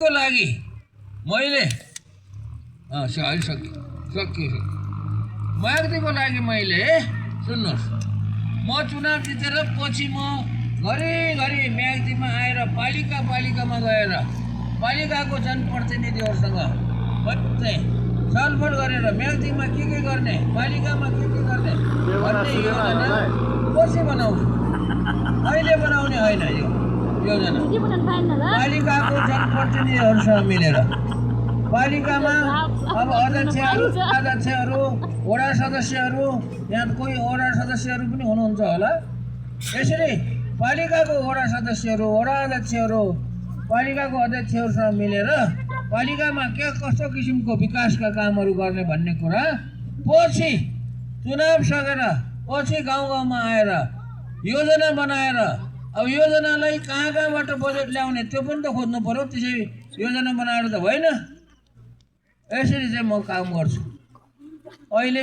को लागि मैले सकियो माग्दीको लागि मैले सुन्नुहोस् म चुनाव जितेर पछि म घरिघरि म्याग्दीमा आएर पालिकामा गएर पालिकाको जनप्रतिनिधिहरूसँग चाहिँ छलफल गरेर म्याग्दीमा के गर्ने पालिकामा के गर्ने भन्ने योजना पछि बनाउँछु। अहिले बनाउने होइन यो योजना पालिकाको जनप्रतिनिधिहरूसँग मिलेर पालिकामा अब अध्यक्षहरू वडा सदस्यहरू यहाँ कोही वडा सदस्यहरू पनि हुनुहुन्छ होला। यसरी पालिकाको वडा सदस्यहरू वडा अध्यक्षहरू पालिकाको अध्यक्षहरूसँग मिलेर पालिकामा के कस्तो किसिमको विकासका कामहरू गर्ने भन्ने कुरा पछि चुनाव सकेर पछि गाउँमा आएर योजना बनाएर अब योजनालाई कहाँबाट बजेट ल्याउने त्यो पनि त खोज्नु पर्यो। त्यसै योजना बनाएर त होइन। यसरी चाहिँ म काम गर्छु अहिले।